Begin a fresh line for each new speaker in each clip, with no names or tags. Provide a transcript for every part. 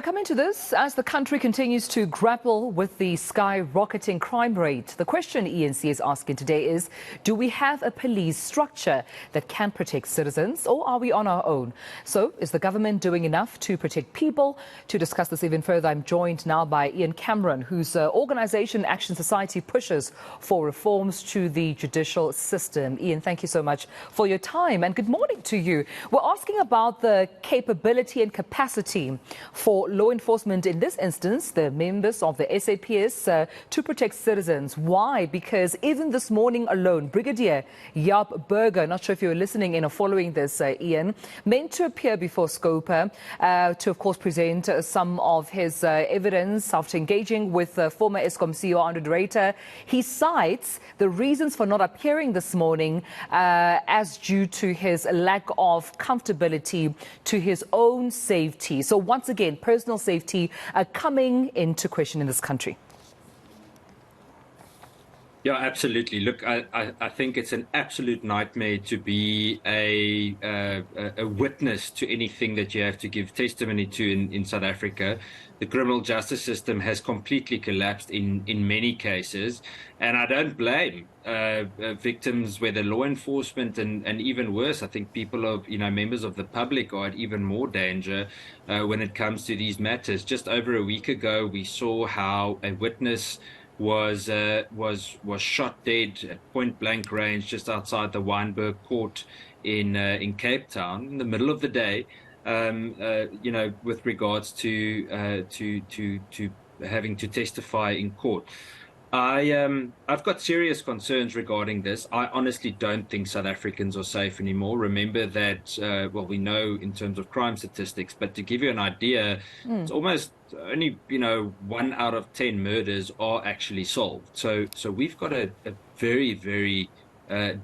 Come into this as the country continues to grapple with the skyrocketing crime rate. The question eNCA is asking today is, do we have a police structure that can protect citizens, or are we on our own? So is the government doing enough to protect people? To discuss this even further, I'm joined now by Ian Cameron, whose organisation Action Society pushes for reforms to the judicial system. Ian, thank you so much for your time and good morning to you. We're asking about the capability and capacity for law enforcement, in this instance, the members of the SAPS, to protect citizens. Why? Because even this morning alone, Brigadier Jaap Burger, not sure if you were listening in or following this, Ian, meant to appear before SCOPA to, of course, present some of his evidence after engaging with former Eskom CEO Andre de Ruyter. He cites the reasons for not appearing this morning as due to his lack of comfortability, to his own safety. So once again, personal safety coming into question in this country.
Yeah, absolutely. Look, I think it's an absolute nightmare to be a witness to anything that you have to give testimony to in South Africa. The criminal justice system has completely collapsed in many cases, and I don't blame victims, whether law enforcement and even worse, I think people of, members of the public are at even more danger when it comes to these matters. Just over a week ago, we saw how a witness was shot dead at point blank range just outside the Wynberg court in Cape Town in the middle of the day. With regards to having to testify in court. I've got serious concerns regarding this. I honestly don't think South Africans are safe anymore. Remember that, we know in terms of crime statistics, but to give you an idea, it's almost only, 1 out of 10 murders are actually solved. So we've got a very, very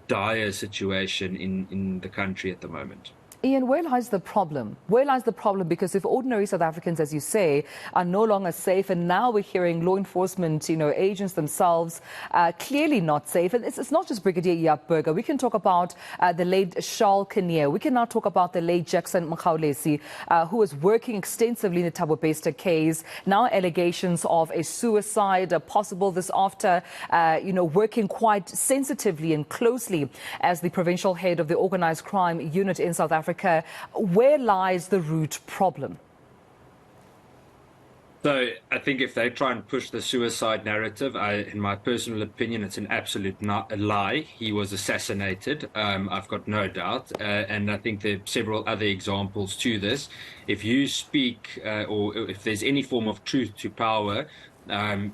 dire situation in the country at the moment.
Ian, where lies the problem? Where lies the problem? Because if ordinary South Africans, as you say, are no longer safe, and now we're hearing law enforcement, agents themselves clearly not safe. And it's not just Brigadier Jaap Burger. We can talk about the late Charles Kinnear. We can now talk about the late Jackson Mkhawulesi, who was working extensively in the Thabo Bester case. Now allegations of a suicide possible this after, working quite sensitively and closely as the provincial head of the organised crime unit in South Africa. Where lies the root problem?
So I think if they try and push the suicide narrative, in my personal opinion, it's an absolute lie. He was assassinated. I've got no doubt. And I think there are several other examples to this. If you speak or if there's any form of truth to power,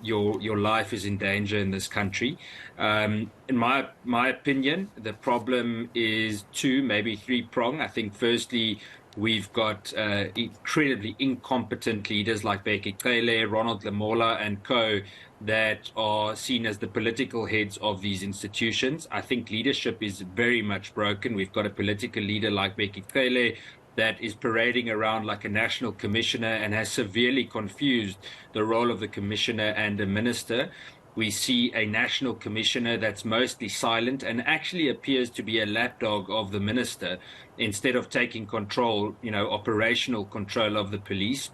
your life is in danger in this country. In my opinion, the problem is two, maybe three-pronged. I think firstly, we've got incredibly incompetent leaders like Bheki Cele, Ronald Lamola and co. that are seen as the political heads of these institutions. I think leadership is very much broken. We've got a political leader like Bheki Cele that is parading around like a national commissioner and has severely confused the role of the commissioner and a minister. We see a national commissioner that's mostly silent and actually appears to be a lapdog of the minister instead of taking control, operational control of the police.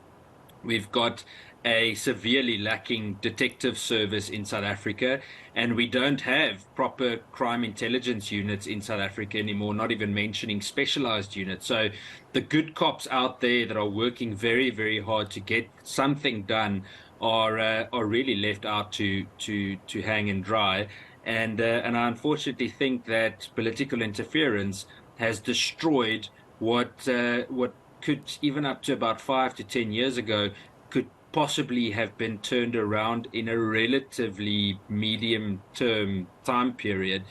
We've got a severely lacking detective service in South Africa, and we don't have proper crime intelligence units in South Africa anymore, not even mentioning specialized units. So the good cops out there that are working very, very hard to get something done are really left out to hang and dry. And I unfortunately think that political interference has destroyed what could, even up to about 5 to 10 years ago, could possibly have been turned around in a relatively medium-term time period.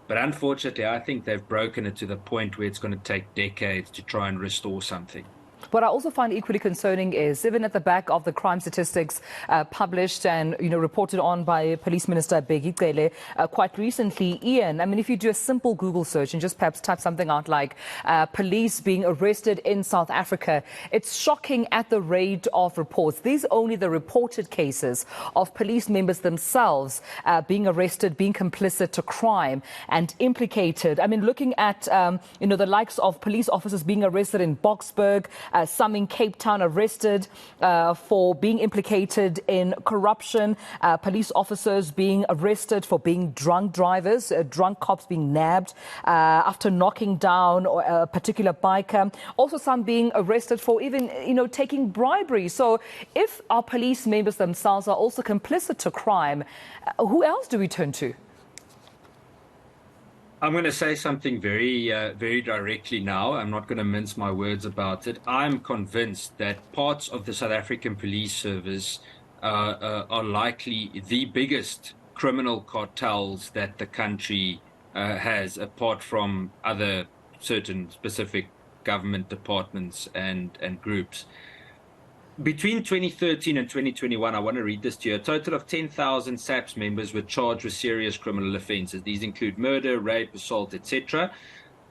But unfortunately, I think they've broken it to the point where it's going to take decades to try and restore something.
What I also find equally concerning is, even at the back of the crime statistics published and reported on by Police Minister Bheki Cele quite recently, Ian, I mean, if you do a simple Google search and just perhaps type something out like police being arrested in South Africa, it's shocking at the rate of reports. These are only the reported cases of police members themselves being arrested, being complicit to crime and implicated. I mean, looking at, the likes of police officers being arrested in Boksburg, Some in Cape Town arrested for being implicated in corruption. Police officers being arrested for being drunk drivers, drunk cops being nabbed after knocking down a particular biker. Also some being arrested for even, taking bribery. So if our police members themselves are also complicit to crime, who else do we turn to?
I'm going to say something very directly now. I'm not going to mince my words about it. I'm convinced that parts of the South African Police Service are likely the biggest criminal cartels that the country has, apart from other certain specific government departments and groups. Between 2013 and 2021, I want to read this to you. A total of 10,000 SAPS members were charged with serious criminal offences. These include murder, rape, assault, etc.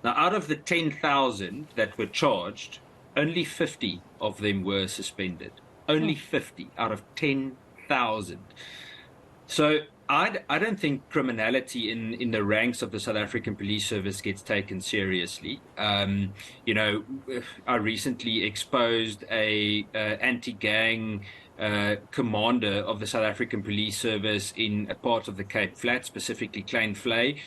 Now, out of the 10,000 that were charged, only 50 of them were suspended. Only 50 out of 10,000. So I don't think criminality in the ranks of the South African Police Service gets taken seriously. I recently exposed a anti-gang commander of the South African Police Service in a part of the Cape Flats, specifically Kleinvlei.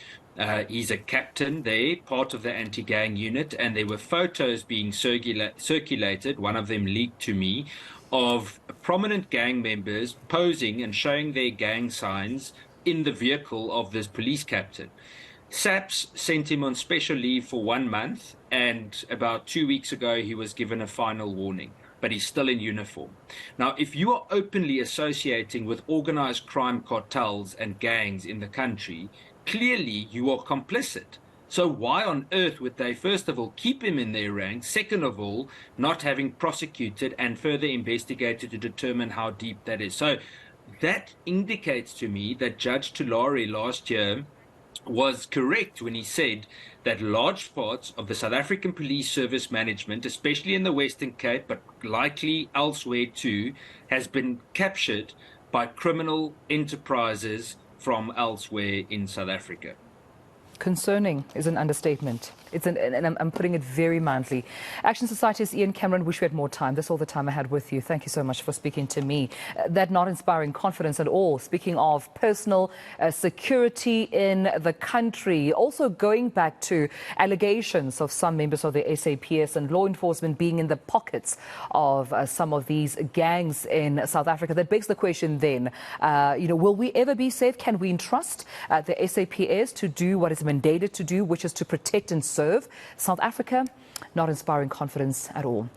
He's a captain there, part of the anti-gang unit, and there were photos being circulated, one of them leaked to me, of prominent gang members posing and showing their gang signs in the vehicle of this police captain. SAPS sent him on special leave for 1 month, and about 2 weeks ago he was given a final warning, but he's still in uniform. Now, if you are openly associating with organized crime cartels and gangs in the country, clearly you are complicit. So why on earth would they, first of all, keep him in their ranks? Second of all, not having prosecuted and further investigated to determine how deep that is. So that indicates to me that Judge Tulare last year was correct when he said that large parts of the South African Police Service management, especially in the Western Cape, but likely elsewhere too, has been captured by criminal enterprises from elsewhere in South Africa.
Concerning is an understatement. And I'm putting it very mildly. Action Society's Ian Cameron, wish we had more time. That's all the time I had with you. Thank you so much for speaking to me. That not inspiring confidence at all. Speaking of personal security in the country. Also going back to allegations of some members of the SAPS and law enforcement being in the pockets of some of these gangs in South Africa. That begs the question then, will we ever be safe? Can we entrust the SAPS to do what is mandated to do, which is to protect and serve South Africa? Not inspiring confidence at all.